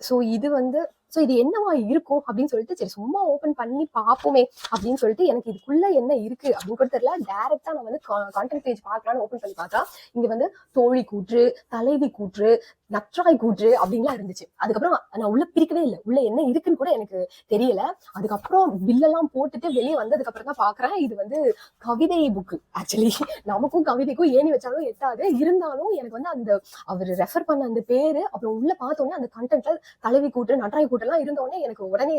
ஸோ இது வந்து இது என்னவா இருக்கும் அப்படின்னு சொல்லிட்டு சரி சும்மா ஓபன் பண்ணி பார்ப்போமே அப்படின்னு சொல்லிட்டு, எனக்கு இதுக்குள்ள என்ன இருக்கு அப்படின்னு கூட தெரியல. டைரக்டா நான் வந்து கான்டென்ட் பேஜ் பார்க்கலான்னு ஓபன் பண்ணி பார்த்தா இங்க வந்து தோழி கூற்று, தலைவி கூற்று, நற்றாய் கூற்று அப்படின்லாம் இருந்துச்சு. அதுக்கப்புறம் நான் உள்ள பிரிக்கவே இல்லை, உள்ள என்ன இருக்குன்னு கூட எனக்கு தெரியல. அதுக்கப்புறம் பில்லெல்லாம் போட்டுட்டு வெளியே வந்ததுக்கு அப்புறம் தான் பாக்குறேன் இது வந்து கவிதை புக்கு. ஆக்சுவலி நமக்கும் கவிதைக்கும் ஏணி வச்சாலும் எட்டாது. இருந்தாலும் எனக்கு வந்து அந்த அவர் ரெஃபர் பண்ண அந்த பேரு, அப்புறம் உள்ள பார்த்தோன்னே அந்த கண்டென்ட்ல தலைவி கூற்று, நற்றாய் கூற்று எல்லாம் இருந்தோடனே எனக்கு உடனே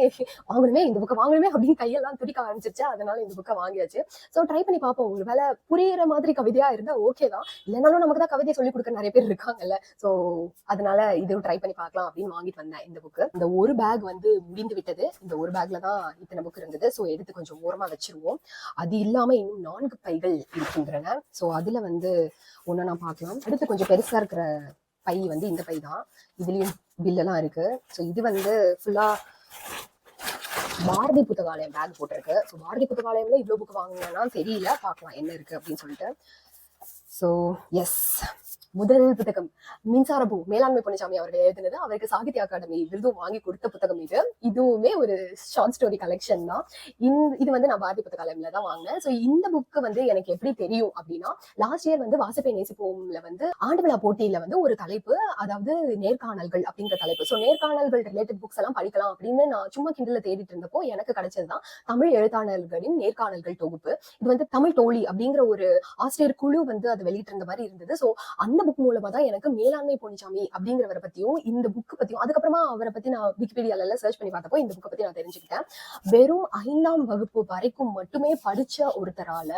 வாங்கணுமே, இந்த புக்கை வாங்கணுமே அப்படின்னு கையெல்லாம் துடிக்க ஆரம்பிச்சிருச்சு. அதனால இந்த புக்கை வாங்கியாச்சு. ஸோ ட்ரை பண்ணி பார்ப்போம். ஒரு வேலை புரியுற மாதிரி கவிதையா இருந்தா ஓகே தான், இல்லைனாலும் நமக்கு தான் கவிதையை சொல்லிக் கொடுக்க நிறைய பேர் இருக்காங்கல்ல. ஸோ அதனால இதுவும் ட்ரை பண்ணி பார்க்கலாம் அப்படின்னு வாங்கிட்டு வந்தேன் இந்த புக்கு. இந்த ஒரு பேக் வந்து முடிந்து விட்டது. இந்த ஒரு பேக்ல தான் இத்தனை புக் இருந்தது. ஸோ எடுத்து கொஞ்சம் ஓரமா வச்சிருவோம். அது இல்லாம இன்னும் 4 பைகள் இருக்கின்றன. ஸோ அதுல வந்து ஒன்னு நான் பார்க்கலாம். அடுத்து கொஞ்சம் பெருசா இருக்கிற பை வந்து இந்த பை தான். இதுலயும் பில்லெல்லாம் இருக்கு. ஸோ இது வந்து ஃபுல்லா பாரதி புத்தகாலயம் பேக் போட்டிருக்கு. ஸோ பாரதி புத்தகாலயம்ல இவ்வளவு புக் வாங்கினா தெரியல, பார்க்கலாம் என்ன இருக்கு அப்படின்னு சொல்லிட்டு. ஸோ எஸ், முதல் புத்தகம் மின்சாரபூ மேலாண்மை பொன்னிசாமி அவர்கள் எழுதினது. அவருக்கு சாகித்ய அகாடமி விருதும் வாங்கி கொடுத்த புத்தகம் இது. இதுவுமே ஒரு ஷார்ட் ஸ்டோரி கலெக்ஷன் தான். இது வந்து நான் பாரதி புத்தகாலயம்ல தான் வாங்கினேன். ஸோ இந்த புக்கு வந்து எனக்கு எப்படி தெரியும் அப்படின்னா, லாஸ்ட் இயர் வந்து வாசப்பை நேசிப்போம்ல வந்து ஆண்டு விழா போட்டியில வந்து ஒரு தலைப்பு, அதாவது நேர்காணல்கள் அப்படிங்கிற தலைப்பு. ஸோ நேர்காணல்கள் ரிலேட்டட் புக்ஸ் எல்லாம் படிக்கலாம் அப்படின்னு நான் சும்மா கிண்டல தேடிட்டு இருந்தப்போ எனக்கு கிடைச்சதுதான் தமிழ் எழுத்தாளர்களின் நேர்காணல்கள் தொகுப்பு. இது வந்து தமிழ் தோழி அப்படிங்கிற ஒரு ஆசிரியர் குழு வந்து அதை வெளியிட்டு இருந்த மாதிரி இருந்தது. ஸோ அந்த புக் மூலமா தான் எனக்கு மேலாண்மை பொன்னிசாமி அப்படிங்கிறவரை பத்தியும் இந்த புக்கு பத்தியும், அதுக்கப்புறமா அவரை பத்தி நான் விக்கிபீடியால சர்ச் பண்ணி பார்த்தப்போ இந்த புக்கை பத்தி நான் தெரிஞ்சுக்கிட்டேன். வெறும் 5ஆம் வகுப்பு வரைக்கும் மட்டுமே படிச்ச ஒருத்தரால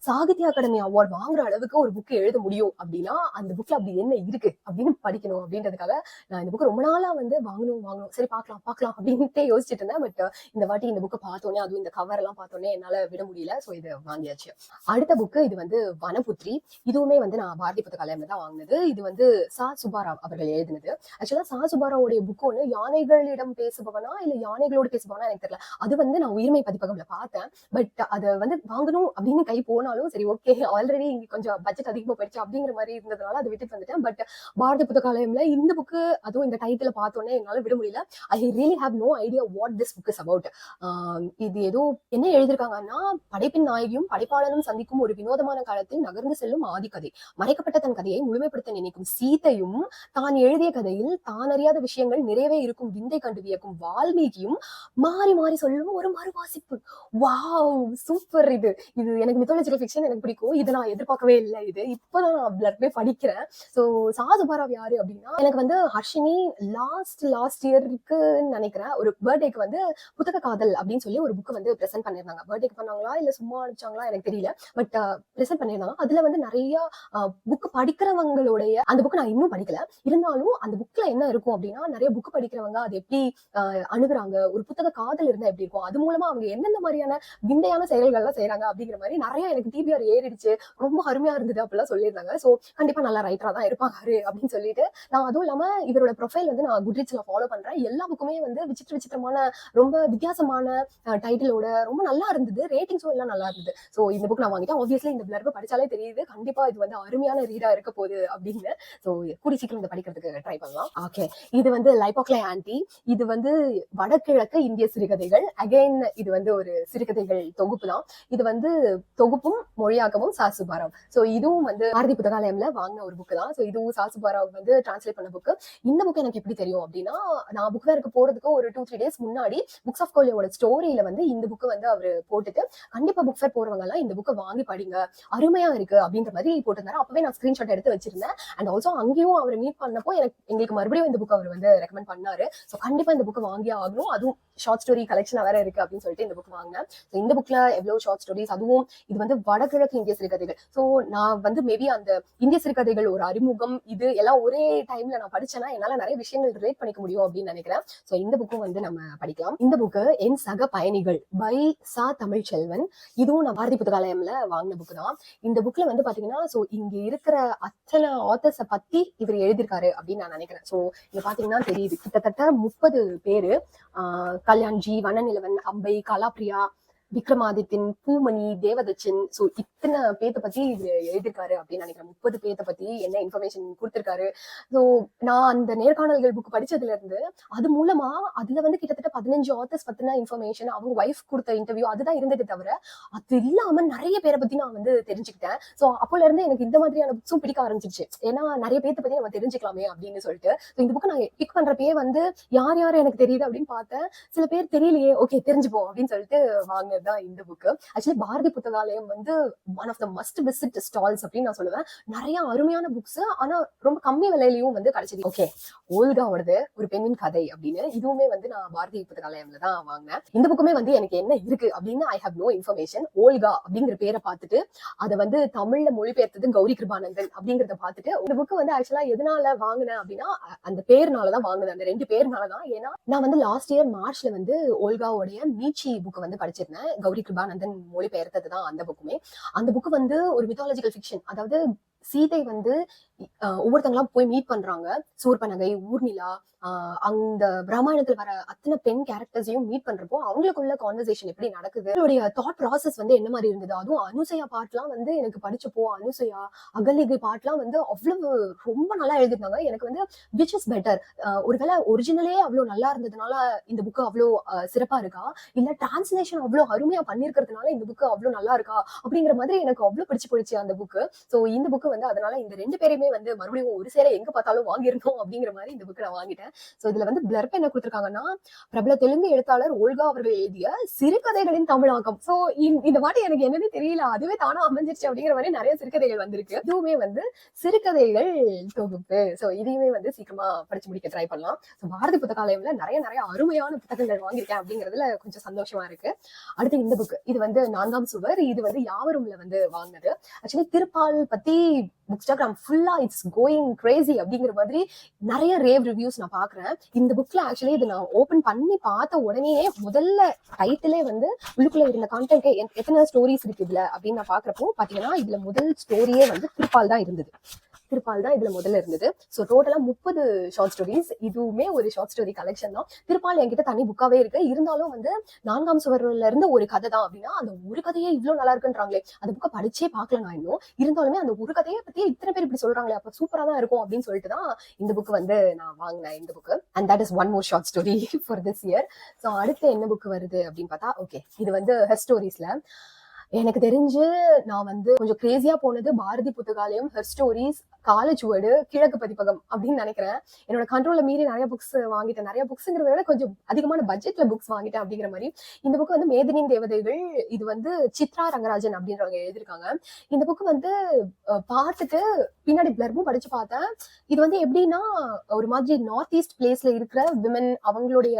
சாகித்ய அகாடமி அவார்ட் வாங்குற அளவுக்கு ஒரு புக்கு எழுத முடியும் அப்படின்னா அந்த புக்ல அப்படி என்ன இருக்கு அப்படின்னு படிக்கணும் அப்படின்றதுக்காக நான் இந்த புக்கு ரொம்ப நாளா வந்து வாங்கணும் சரி பார்க்கலாம் அப்படின்ட்டு யோசிச்சுட்டு இருந்தேன். பட் இந்த வாட்டி இந்த புக்கை பார்த்தோன்னே, அதுவும் இந்த கவர் எல்லாம் பார்த்தோன்னே என்னால விட முடியல. ஸோ இதை வாங்கியாச்சு. அடுத்த புக்கு இது வந்து வனபுத்ரி. இதுவுமே வந்து நான் பாரதி புத்தகாலயம்ல தான் வாங்கினது. இது வந்து சா சுப்பாராவ் அவர்கள் எழுதினது. ஆக்சுவலா சா சுப்பாராவுடைய புக் ஒன்று யானைகளிடம் பேசுபவனா இல்ல யானைகளோடு பேசுபவனா எனக்கு தெரியல. அது வந்து நான் உயிர்மை பதிப்பகம்ல பார்த்தேன். பட் அதை வந்து வாங்கணும் அப்படின்னு கை போனாலும் சரி ஓகே, ஆல்ரெடி இங்க கொஞ்சம் பட்ஜெட் அதிகமா போயிடுச்சு அப்படிங்கிற மாதிரி இருந்ததுனால அதை விட்டுட்டு வந்துட்டேன். பட் பாரதி புத்தகாலயம்ல இந்த புக்கு, அதுவும் இந்த டைட்டில பார்த்தோன்னே என்னால விட முடியல. I really have no idea what this book is about. இது ஏதோ என்ன எழுதியிருக்காங்கன்னா, படைப்பின் நாயகியும் படைப்பாளனும் சந்திக்கும் ஒரு வினோதமான காலத்தில் நகர்ந்து செல்லும் ஆதிக்கதை, மறைக்கப்பட்ட தன் கதையை முழுமைப்படுத்த நினைக்கும் சீதையும், தான் எழுதிய கதையில் தான் அறியாத விஷயங்கள் நிறையவே இருக்கும் விந்தை கண்டு வியக்கும் வால்மீகியும் மாறி மாறி சொல்லும் ஒரு மறுவாசிப்பு. Wow, super. இது எனக்கு மித்தாலஜிக்கல் ஃபிக்ஷன் எனக்கு பிடிக்கும். இதை நான் எதிர்பார்க்கவே இல்லை. இது இப்பதான் நான் பிளர்பே படிக்கிறேன். ஸோ சா சுப்பாராவ் யாரு அப்படின்னா, எனக்கு வந்து ஹர்ஷினி லாஸ்ட் இயருக்கு நினைக்கிறேன் ஒரு பர்த்டேக்கு வந்து புத்தக காதல் அப்படின்னு சொல்லி ஒரு புக் வந்து பிரசென்ட் பண்ணிருந்தாங்க. பர்த்டேக்கு பண்ணாங்களா இல்ல சும்மா அனுப்பிச்சாங்களா எனக்கு தெரியல. பட் பிரசென்ட் பண்ணிருந்தாங்க. அதுல வந்து நிறைய புக் படிக்கிறவங்களுடைய அந்த புக் நான் இன்னும் படிக்கல. இருந்தாலும் அந்த புக்ல என்ன இருக்கும் அப்படின்னா, நிறைய புக் படிக்கிறவங்க அது எப்படி அணுகுறாங்க, ஒரு புத்தக காதல் இருந்தா எப்படி இருக்கும், அது மூலமா அவங்க என்னென்ன மாதிரியான விந்தையான செயல்கள்லாம் செய்யறாங்க அப்படிங்கிற மாதிரி நிறைய எனக்கு டிபிஆர் ஏறிடுச்சு. ரொம்ப அருமையா இருந்தது அப்படிலாம் சொல்லியிருந்தாங்க. ஸோ கண்டிப்பா நல்ல ரைட்டரா தான் இருப்பாங்க அப்படின்னு சொல்லிட்டு நான், அதுவும் இல்லாம இவரோட ப்ரொஃபைல் வந்து நான் குட்ரிட்ஸ்ல ஃபாலோ பண்றேன். எல்லா புக்குமே வந்து விசித்திரமான ரொம்ப வித்தியாசமான டைட்டிலோட ரொம்ப நல்லா இருந்தது. ரேட்டிங்ஸும் எல்லாம் நல்லா இருந்தது. ஸோ இந்த புக் நான் வாங்கிட்டேன். ஆப்வியஸ்லி இந்த பிளர்பை படிச்சாலே தெரியுது கண்டிப்பா இது வந்து அருமையான ரீடா இருக்க போகுது அப்படின்னு. ஸோ கூடி சீக்கிரம் இதை படிக்கிறதுக்கு ட்ரை பண்ணலாம். ஓகே, இது வந்து லைபாக்லே ஆன்டி. இது வந்து வடகிழக்கு இந்திய சிறுகதைகள். அகைன் இது வந்து ஒரு சிறுகதைகள் தொகுப்பு தான். இது வந்து தொகுப்பும் மொழியாக்கமும் சா சுப்பாராவ். ஸோ இதுவும் வந்து பாரதி புத்தகாலயம்ல வாங்கின ஒரு புக்கு தான். ஸோ இதுவும் சா சுப்பாராவ் வந்து டிரான்ஸ்லேட் பண்ண புக்கு. இந்த புக் எனக்கு எப்படி தெரியும் அப்படின்னா, நான் புக் ஃபேருக்கு போறதுக்கு ஒரு 2-3 days முன்னாடி புக்ஸ் ஆஃப் கோலியோட ஸ்டோரியில வந்து இந்த புக்கு வந்து அவரு போட்டுட்டு, கண்டிப்பா புக் ஃபேர் போறவங்க எல்லாம் இந்த புக்கை வாங்கி படிங்க, அருமையா இருக்கு அப்படின்ற மாதிரி போட்டிருந்தாரு. அப்பவே நான் ஸ்கிரீன்ஷாட் எடுத்து வச்சிருந்தேன். அண்ட் ஆல்சோ அங்கேயும் அவர் மீட் பண்ணப்போ எங்களுக்கு மறுபடியும் இந்த புக் அவர் வந்து ரெக்கமெண்ட் பண்ணாரு. ஸோ கண்டிப்பா இந்த புக் வாங்கியே ஆகணும், அதுவும் ஷார்ட் ஸ்டோரி கலெக்ஷனா வேற இருக்கு அப்படின்னு சொல்லிட்டு இந்த புக் வாங்கினேன். ஸோ இந்த புக்ல எவ்வளவு ஷார்ட் ஸ்டோரிஸ், அதுவும் இது வந்து வடகிழக்கு இந்திய சிறுகதைகள். ஸோ நான் வந்து மேபி அந்த இந்திய சிறுகதைகள் ஒரு அறிமுகம் இது எல்லாம் ஒரே டைம்ல நான் படிச்சேன்னா என்னால நிறைய விஷயங்கள் ரிலேட் பண்ணிக்க முடியும் அப்படின்னு நினைக்கிறேன். ஸோ இந்த புக்கும் வந்து நம்ம படிக்கலாம். இந்த புக்கு என் சக பயணிகள் பை சா தமிழ்ச்செல்வன். இதுவும் நான் பாரதி புத்தகாலயம்ல வாங்கின புக்கு தான். இந்த புக்ல வந்து பாத்தீங்கன்னா ஸோ இங்க இருக்கிற அத்தனை ஆத்தர்ஸை பத்தி இவர் எழுதியிருக்காரு அப்படின்னு நான் நினைக்கிறேன். ஸோ இங்க பாத்தீங்கன்னா தெரியுது கிட்டத்தட்ட 30 பேரு. கல்யாண்ஜி, வனநிலவன், அம்பை, கலாப்ரியா, விக்ரமாதித்தின், பூமணி, தேவதச்சன், சோ இத்தனை பேத்த பத்தி எழுதிருக்காரு அப்படின்னு நினைக்கிறேன். 30 பேத்த பத்தி என்ன இன்ஃபர்மேஷன் கொடுத்திருக்காரு. சோ நான் அந்த நேர்காணல்கள் புக் படிச்சதுல இருந்து அது மூலமா அதுல வந்து கிட்டத்தட்ட 15 ஆத்தர்ஸ் பத்தின இன்ஃபர்மேஷன், அவங்க ஒய்ஃப் கொடுத்த இன்டர்வியூ அதுதான் இருந்தது தவிர அது இல்லாம நிறைய பேரை பத்தி நான் வந்து தெரிஞ்சுக்கிட்டேன். சோ அப்போல இருந்து எனக்கு இந்த மாதிரியான புக்ஸும் பிடிக்க ஆரம்பிச்சிருச்சு. ஏன்னா நிறைய பேத்த பத்தி நம்ம தெரிஞ்சுக்கலாமே அப்படின்னு சொல்லிட்டு இந்த புக் நான் பிக் பண்றப்பே வந்து யார் யாரும் எனக்கு தெரியுது அப்படின்னு பார்த்தேன். சில பேர் தெரியலையே, ஓகே தெரிஞ்சுப்போம் அப்படின்னு சொல்லிட்டு வாங்கினதுதான் இந்த புக். ஆக்சுவலி பாரதி புத்தகாலயம் வந்து one of the must visit stalls அப்படின்னு நான் சொல்லுவேன். நிறைய அருமையான புக்ஸ், ஆனா ரொம்ப கம்மி விலையிலயும் வந்து கிடைச்சது. ஓகே, ஓல்காவோடது ஒரு பெண்ணின் கதை அப்படின்னு இதுவுமே வந்து நான் பாரதி புத்தகாலயம்ல தான் வாங்கினேன். இந்த புக்குமே வந்து எனக்கு என்ன இருக்கு அப்படின்னு I have no information. Olga அப்படிங்கிற பேரை பார்த்துட்டு அதை வந்து தமிழ்ல மொழிபெயர்த்தது கௌரி கிருபானந்தன் அப்படிங்கறத பார்த்துட்டு இந்த புக்கு வந்து ஆக்சுவலா எதனால வாங்கினேன் அப்படின்னா அந்த பேர்னாலதான் வாங்கினேன். அந்த 2 பேர்னாலதான். ஏன்னா நான் வந்து லாஸ்ட் இயர் மார்ச்ல வந்து ஓல்காவுடைய மீச்சி புக் வந்து படிச்சிருந்தேன். கௌரி கிருபானந்தன் மொழிபெயர்த்தது தான் அந்த புக்குமே. அந்த புக்கு வந்து ஒரு மித்தாலஜிக்கல் ஃபிக்ஷன். அதாவது சீதை வந்து ஒவ்வொருத்தங்களா போய் மீட் பண்றாங்க. சூர்பனகை, ஊர்மிளா, அந்த ராமாயணத்துல வர அத்தனை பெண் கேரக்டர்ஸையும் மீட் பண்றப்போ அவங்களுக்குள்ள கான்வர்சேஷன் எப்படி நடக்குது, அவங்களுடைய தாட் ப்ராசஸ் வந்து என்ன மாதிரி இருந்தது. அதுவும் அனுசையா பாட்லாம் வந்து எனக்கு படிச்சப்போ அனுசையா அகலிகை பாட்லாம் வந்து அவ்வளவு ரொம்ப நல்லா எழுதிருந்தாங்க. எனக்கு வந்து விச் இஸ் பெட்டர், ஒருவேளை ஒரிஜினலே அவ்வளவு நல்லா இருந்ததுனால இந்த புக்கு அவ்வளவு சிறப்பா இருக்கா, இல்ல டிரான்ஸ்லேஷன் அவ்வளவு அருமையா பண்ணிருக்கிறதுனால இந்த புக்கு அவ்வளவு நல்லா இருக்கா அப்படிங்கிற மாதிரி எனக்கு அவ்வளவு பிடிச்சு போயிடுச்சு அந்த புக்கு. சோ இந்த புக்கு வந்து அதனால இந்த 2 பேரையுமே வந்து மறுபடியும் ஒரு சேர எங்க பார்த்தாலும் வாங்கிருந்தோம் அப்படிங்கிற மாதிரி இந்த புக்கு நான் வாங்கிட்டேன். சோ இதுல வந்து பிளர்ப் என்ன கொடுத்திருக்காங்கன்னா, பிரபல தெலுங்கு எழுத்தாளர் ஓல்கா அவர்கள் எழுதிய சிறுகதைகளின் தமிழாக்கம். சோ இந்த வாட்டி எனக்கு என்னன்னு தெரியல, அதுவே தானா அமைஞ்சிருச்சு அப்படிங்கிற மாதிரி நிறைய சிறுகதைகள் வந்திருக்கு. இதுவுமே வந்து சிறுகதைகள் தொகுப்பு. சோ இதையுமே வந்து சீக்கிரமா படிச்சு முடிக்க ட்ரை பண்ணலாம். சோ பாரதி புத்தகாலயம்ல நிறைய அருமையான புத்தகங்கள் வாங்கியிருக்கேன் அப்படிங்கிறதுல கொஞ்சம் சந்தோஷமா இருக்கு. அடுத்து இந்த புக், இது வந்து 4ஆம் சுவர். இது வந்து யாவரும்ல வந்து வாங்கினது. ஆக்சுவலி திருப்பால் பத்தி புக்ஸ்டாகிராம் ஃபுல்லா இட்ஸ் கோயிங் கிரேசி அப்படிங்கிற மாதிரி நிறைய ரேவ் ரிவ்யூஸ் நான் பாக்குறேன். இந்த புக்ல ஆக்சுவலி இது நான் ஓபன் பண்ணி பார்த்த உடனே முதல்ல டைட்டிலே வந்து உள்ளுக்குள்ள இருந்த கான்டென்ட் எத்தனை ஸ்டோரிஸ் இருக்கு இதுல அப்படின்னு நான் பாக்குறப்போ பாத்தீங்கன்னா இதுல முதல் ஸ்டோரியே வந்து திருப்பால் தான் இருந்தது. திருப்பால் தான் இதுல முதல்ல இருந்தது. சோ டோட்டலா 30 ஷார்ட் ஸ்டோரிஸ். இதுவுமே ஒரு ஷார்ட் ஸ்டோரி கலெக்ஷன் தான். திருப்பால் என்கிட்ட தனி புக்காவே இருக்கு. இருந்தாலும் வந்து 4ஆம் சுவர்ல இருந்து ஒரு கதை தான் அப்படின்னா அந்த ஒரு கதையே இவ்வளவு நல்லா இருக்குன்றாங்களே, அந்த புக்கை படிச்சே பார்க்கல நான் இன்னும். இருந்தாலுமே அந்த ஒரு கதையை பத்தி இத்தனை பேர் இப்படி சொல்றாங்களே, அப்ப சூப்பரா தான் இருக்கும் அப்படின்னு சொல்லிட்டு தான் இந்த புக் வந்து நான் வாங்கினேன். இந்த book and that is one more short story for this year. So அடுத்து என்ன புக் வருது அப்படின்னு பார்த்தா, ஓகே இது வந்து ஹெர் ஸ்டோரிஸ்ல எனக்கு தெரிஞ்சு நான் வந்து கொஞ்சம் கிரேசியா போனது பாரதி புத்தகாலயம், ஹெர் ஸ்டோரிஸ், காலச்சுவடு, கிழக்கு பதிப்பகம் அப்படின்னு நினைக்கிறேன். என்னோட கண்ட்ரோல்ல மீறி நிறைய புக்ஸ் வாங்கிட்டேன். நிறைய புக்ஸ்ங்கிறத விட கொஞ்சம் அதிகமான பட்ஜெட்ல புக்ஸ் வாங்கிட்டேன் அப்படிங்கிற மாதிரி. இந்த புக் வந்து மேதினியின் தேவதைகள். இது வந்து சித்ரா ரங்கராஜன் அப்படின்றவங்க எழுதியிருக்காங்க. இந்த புக் வந்து பார்த்துட்டு பின்னாடி பிளர்பும் படிச்சு பார்த்தேன். இது வந்து எப்படின்னா ஒரு மாதிரி நார்த் ஈஸ்ட் பிளேஸ்ல இருக்கிற விமன் அவங்களுடைய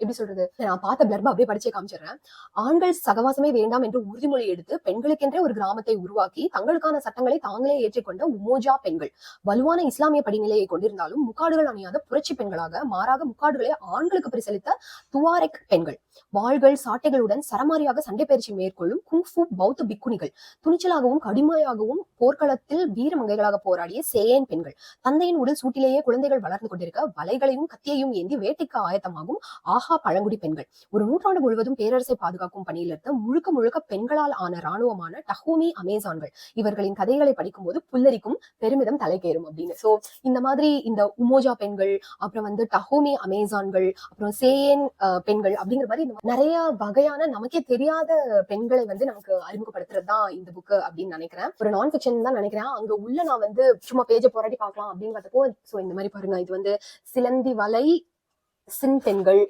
எப்படி சொல்றது, நான் பார்த்த பிளர்ப அப்படியே படிச்சே காமிச்சிடுறேன். ஆண்கள் சகவாசமே வேண்டாம் என்று உறுதிமொழி எடுத்து பெண்களுக்கென்றே ஒரு கிராமத்தை உருவாக்கி தங்களுக்கான சட்டங்களை தாங்களே ஏற்றுக்கொண்ட உமோஜா பெண்கள். வலுவான இஸ்லாமிய படிநிலையை கொண்டிருந்தாலும் முக்காடுகள் அணியாத புரட்சி பெண்களாக, மாறாக முக்காடுகளை ஆண்களுக்கு பரிசளித்த துவாரெக் பெண்கள். வாள்கள் சாட்டைகளுடன் சரமாரியாக சண்டை பயிற்சி மேற்கொள்ளும் குங்ஃபு பௌத்த பிக்குணிகள். துணிச்சலாகவும் கடுமையாகவும் போர்க்களத்தில் வீரமங்கைகளாக போராடிய சேயன் பெண்கள். தந்தையின் உடல் சூட்டிலேயே குழந்தைகள் வளர்ந்து கொண்டிருக்க வலைகளையும் கத்தியையும் ஏந்தி வேட்டைக்கு ஆயத்தமாகும் ஆஹா பழங்குடி பெண்கள். ஒரு நூற்றாண்டு முழுவதும் பேரரசை பாதுகாக்கும் பணியில் இருந்த முழுக்க முழுக்க பெண்களால் ஆன ராணுவமான டஹோமி அமேசான்கள். இவர்களின் கதைகளை படிக்கும்போது புல்லரிக்கும், பெருமிதம் தலைக்கேறும் அப்படின்னு. சோ இந்த மாதிரி இந்த உமோஜா பெண்கள், அப்புறம் வந்து டஹோமி அமேசான்கள், அப்புறம் சேயன் பெண்கள் அப்படிங்கிற மாதிரி நிறைய வகையான நமக்கே தெரியாத பெண்களை வந்து நமக்கு அறிமுகப்படுத்துறது தான் இந்த புக்கு அப்படின்னு நினைக்கிறேன். ஒரு நான் ஃபிக்ஷன் தான் நினைக்கிறேன். அங்க உள்ள நான் வந்து சும்மா பேஜை போராடி பார்க்கலாம் அப்படின்னு பார்த்தப்போ, சோ இந்த மாதிரி பாருங்க, இது வந்து சிலந்தி வலை சின் பெண்கள்,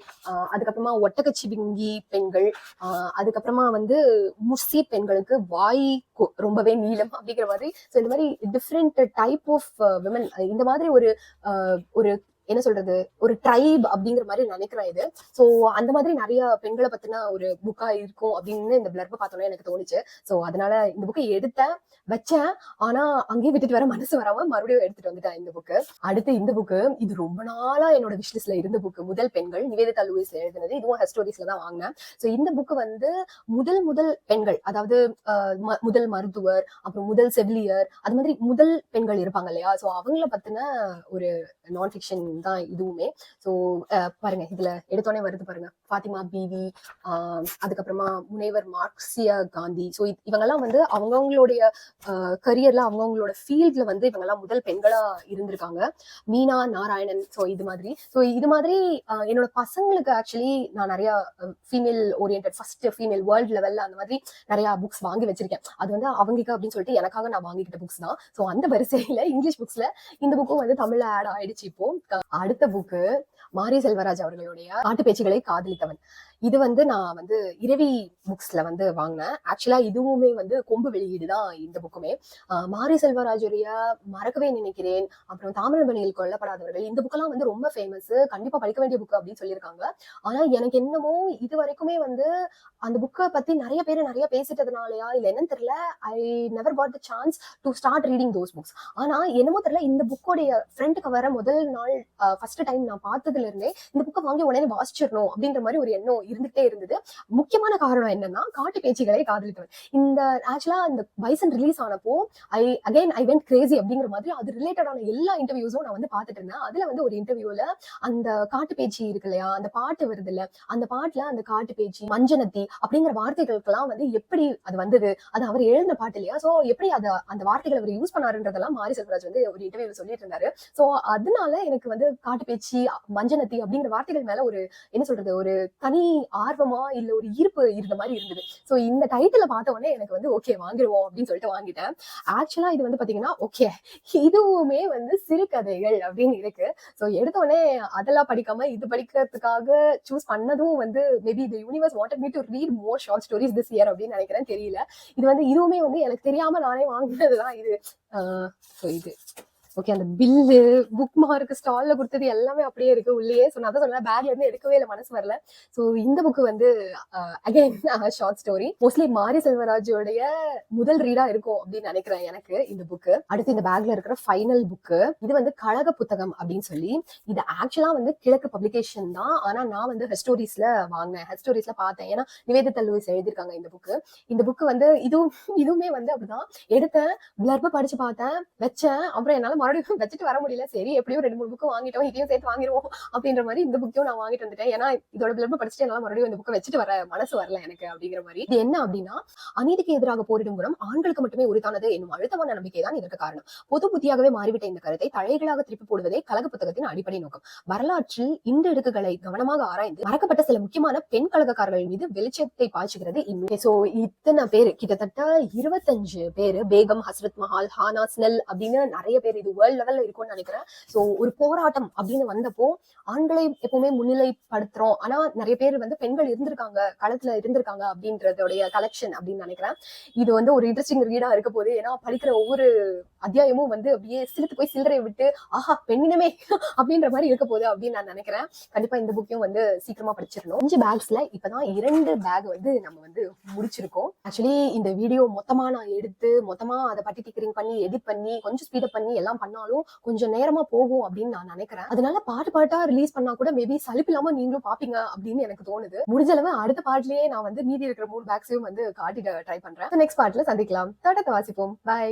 அதுக்கப்புறமா ஒட்டகச்சிவிங்கி பெண்கள், அதுக்கப்புறமா வந்து முஸ்லி பெண்களுக்கு வாய் ரொம்பவே நீளம் அப்படிங்கிற மாதிரி. ஸோ இந்த மாதிரி டிஃப்ரெண்ட் டைப் ஆஃப் விமன், இந்த மாதிரி ஒரு என்ன சொல்றது, ஒரு ட்ரைப் அப்படிங்கிற மாதிரி நினைக்கிறேன் இது. ஸோ அந்த மாதிரி நிறைய பெண்களை பத்தின ஒரு புக்கா இருக்கும் அப்படின்னு இந்த பிளர்பை பார்த்தோன்னே எனக்கு தோணுச்சு. ஸோ அதனால இந்த புக்கை எடுத்தேன், வச்சேன். ஆனா அங்கேயே விட்டுட்டு வர மனசு வராம மறுபடியும் எடுத்துட்டு வந்துட்டேன் இந்த புக்கு. அடுத்து இந்த புக்கு, இது ரொம்ப நாளா என்னோட விஷ்லிஸ்ட்ல இருந்த புக்கு. முதல் பெண்கள், நிவேதிதா லூயிஸ் எழுதினது. இதுவும் ஹெஸ்டோரிஸ்ல தான் வாங்கினேன். ஸோ இந்த புக்கு வந்து முதல் பெண்கள், அதாவது முதல் மருத்துவர், அப்புறம் முதல் செவிலியர், அது மாதிரி முதல் பெண்கள் இருப்பாங்க இல்லையா, ஸோ அவங்கள பத்தின ஒரு நான் ஃபிக்ஷன் தான் இதுவுமே. ஸோ பாருங்க, இதுல எடுத்தோடனே வருது பாருங்க, ஃபாத்திமா பீவி, அதுக்கப்புறமா முனைவர் மார்க்சியா காந்தி. ஸோ இவங்கெல்லாம் வந்து அவங்கவுங்களுடைய கரியர்ல, அவங்கவுங்களோட ஃபீல்ட்ல வந்து இவங்கெல்லாம் முதல் பெண்களா இருந்திருக்காங்க. மீனா நாராயணன். ஸோ இது மாதிரி என்னோட பசங்களுக்கு ஆக்சுவலி நான் நிறைய female orient, first female world லெவல்ல அந்த மாதிரி நிறைய புக்ஸ் வாங்கி வச்சிருக்கேன். அது வந்து அவங்களுக்கு அப்படின்னு சொல்லிட்டு எனக்காக நான் வாங்கிக்கிட்ட புக்ஸ் தான். ஸோ அந்த வரிசையில இங்கிலீஷ் புக்ஸ்ல இந்த புக்கும் வந்து தமிழ்ல ஆட் ஆயிடுச்சு இப்போ. அடுத்த புக்கு மாரி செல்வராஜ் அவர்களுடைய காட்டு பேச்சுகளை காதலித்தவன். இது வந்து நான் வந்து இரவி புக்ஸ்ல வந்து வாங்கினேன். ஆக்சுவலா இதுவுமே வந்து கொம்பு வெளியீடு தான் இந்த புக்குமே. மாரி செல்வராஜுடைய மறக்கவே நினைக்கிறேன், அப்புறம் தாமிரபணியில் கொல்லப்படாதவர்கள், இந்த புக்கெல்லாம் வந்து ரொம்ப ஃபேமஸ், கண்டிப்பா படிக்க வேண்டிய புக்கு அப்படின்னு சொல்லியிருக்காங்க. ஆனா எனக்கு என்னமோ இது வரைக்குமே வந்து அந்த புக்கை பத்தி நிறைய பேர் நிறைய பேசிட்டதுனாலயா இல்ல என்னன்னு தெரியல, I never got the chance to start reading those books. ஆனா என்னமோ தெரியல, இந்த புக்கோடைய ஃப்ரண்ட் கவரை முதல் நாள் ஃபர்ஸ்ட் டைம் நான் பார்த்ததுல இருந்தே இந்த புக்கை வாங்கி உடனே வாசிச்சிடணும் அப்படின்ற மாதிரி ஒரு எண்ணம் இருந்துகிட்டே இருந்தது. முக்கியமான காரணம் என்னன்னா, காட்டு பேச்சுகளை காதலித்தவன். இந்த ஆக்சுவலா இந்த பைசன் ரிலீஸ் ஆனப்போ ஐ வென்ட் கிரேசி அப்படிங்கிற மாதிரி அது ரிலேட்டடான எல்லா இன்டர்வியூஸும் நான் வந்து பார்த்துட்டு இருந்தேன். அதுல வந்து ஒரு இன்டர்வியூல அந்த காட்டு பேச்சு இருக்கு இல்லையா, அந்த பாட்டு வருது இல்ல, அந்த பாட்டுல அந்த காட்டு பேச்சு, மஞ்சனத்தி அப்படிங்கிற வார்த்தைகளுக்கெல்லாம் வந்து எப்படி அது வந்தது, அது அவர் எழுதின பாட்டு இல்லையா, சோ எப்படி அந்த வார்த்தைகளை அவர் யூஸ் பண்ணாருன்றதெல்லாம் மாரி செல்வராஜ் வந்து ஒரு இன்டர்வியூல சொல்லிட்டு இருந்தாரு. சோ அதனால எனக்கு வந்து காட்டு பேச்சு, மஞ்சனத்தி அப்படிங்கிற வார்த்தைகள் மேல ஒரு என்ன சொல்றது, ஒரு தனி ஆர்வமா இல்ல ஒரு ஈர்ப்பு இருந்த மாதிரி இருந்தது. சோ இந்த டைட்டில பார்த்த உடனே எனக்கு வந்து ஓகே வாங்கிடுவோம் அப்படின்னு சொல்லிட்டு வாங்கிட்டேன். ஆக்சுவலா இது வந்து பாத்தீங்கன்னா ஓகே, இதுவுமே வந்து சிறுகதைகள் அப்படின்னு இருக்கு. சோ எடுத்த உடனே அதெல்லாம் படிக்காம இது படிக்கிறதுக்காக சூஸ் பண்ணதும் வந்து maybe the universe wanted me to read more short stories this year அப்படின்னு நினைக்கிறேன், தெரியல. இதுவுமே வந்து எனக்கு தெரியாம நானே வாங்கினதுதான் இது. இது ஓகே, அந்த பில்லு, புக் மார்க், ஸ்டால்ல கொடுத்தது எல்லாமே அப்படியே இருக்கு உள்ளே. ஸோ நான் தான் சொன்னேன், பேக்ல இருந்து எடுக்கவே இல்லை, மனசு வரல. ஸோ இந்த புக்கு வந்து அகைன் ஷார்ட் ஸ்டோரி, மோஸ்ட்லி மாரி செல்வராஜோடைய முதல் ரீடா இருக்கும் அப்படின்னு நினைக்கிறேன் எனக்கு இந்த புக்கு. அடுத்து இந்த பேக்ல இருக்கிற ஃபைனல் புக்கு, இது வந்து கழக புத்தகம் அப்படின்னு சொல்லி, இது ஆக்சுவலா வந்து கிழக்கு பப்ளிகேஷன் தான். ஆனா நான் வந்து ஹெஸ்டோரிஸ்ல வாங்கினேன், ஹெஸ்டோரிஸ்ல பார்த்தேன். ஏன்னா நிவேதிதா லூயிஸ் எழுதியிருக்காங்க இந்த புக்கு வந்து இதுவுமே வந்து அப்படிதான் எடுத்தேன், பிளர்ப படிச்சு பார்த்தேன், வச்சேன். அப்புறம் என்னால மறுபடியும் வச்சுட்டு வர முடியல. சரி எப்படியும் 2-3 புக்கு வாங்கிட்டோம், இதையும் சேர்த்து வாங்கிடுவோம் அப்படின்ற மாதிரி இந்த புக்கையும் நான் வாங்கிட்டு வந்துட்டேன். ஏன்னா இதோட பிளர்ப படிச்சுட்டு என்னால மறுபடியும் இந்த புக்கை வச்சுட்டு வர மனசு வரல எனக்கு அப்படிங்கிற மாதிரி. இது என்ன அப்படின்னா, அநீதிக்கு எதிராக போரிடும் குணம் ஆண்களுக்கு மட்டுமே உரித்தானது என்னும் அழுத்தமான நம்பிக்கை தான் இதற்கு காரணம். பொது புத்தியாகவே மாறிவிட்ட இந்த கருத்தை தலைகளாக திருப்பி போடுவதே கழக புத்தகத்தின் அடிப்படை நோக்கம். வரலாற்றில் இந்த இடுக்குகளை கவனமாக ஆராய்ந்து மறக்கப்பட்ட சில முக்கியமான பெண் கழகக்காரர்கள் மீது வெளிச்சத்தை பாய்ச்சுகிறது இந்நூல். சோ இத்தனை பேரு, கிட்டத்தட்ட 25 பேரு, பேகம், ஹஸ்ரத் மஹால், ஹானா ஸ்னெல் அப்படின்னு நிறைய பேர், இது வேர்ல்ட் லெவல்ல இருக்கும்னு நினைக்கிறேன். சோ ஒரு போராட்டம் அப்படின்னு வந்தப்போ ஆண்களை எப்பவுமே முன்னிலைப்படுத்துறோம், ஆனா நிறைய பேர் வந்து பெண்கள் இருந்திருக்காங்க, களத்துல இருந்திருக்காங்க அப்படின்றதோடைய கலெக்ஷன் அப்படின்னு நினைக்கிறேன். இது வந்து ஒரு இன்ட்ரெஸ்டிங் ரீடா இருக்க போது. ஏன்னா படிக்கிற ஒவ்வொரு அத்தியாயமும் வந்து அப்படியே சிரித்து போய் சில்லறை விட்டு ஆஹா பெண்ணினமே அப்படின்ற மாதிரி இருக்க போகுது அப்படின்னு நான் நினைக்கிறேன். கண்டிப்பா இந்த புக்கையும் வந்து சீக்கிரமா படிச்சிடணும். 5 பேக்ஸ்ல இப்பதான் 2 பேக் வந்து நம்ம வந்து முடிச்சிருக்கோம். ஆக்சுவலி இந்த வீடியோ மொத்தமா நான் எடுத்து மொத்தமா அதை பட்டி டிக்கரிங் பண்ணி எடிட் பண்ணி கொஞ்சம் ஸ்பீடப் பண்ணி எல்லாம் பண்ணாலும் கொஞ்சம் நேரமா போகும் அப்படின்னு நான் நினைக்கிறேன். அதனால பாட்டா ரிலீஸ் பண்ணா கூட மேபி சலிப்பு இல்லாம நீங்களும் பாப்பீங்க அப்படின்னு எனக்கு தோணுது. முடிஞ்ச அளவு அடுத்த பார்ட்லயே நான் வந்து மீதி இருக்கிற 3 பேக்ஸையும் வந்து காட்டிட ட்ரை பண்றேன். நெக்ஸ்ட் பார்ட்ல சந்திக்கலாம். தொடர்ந்து வாசிப்போம். பை.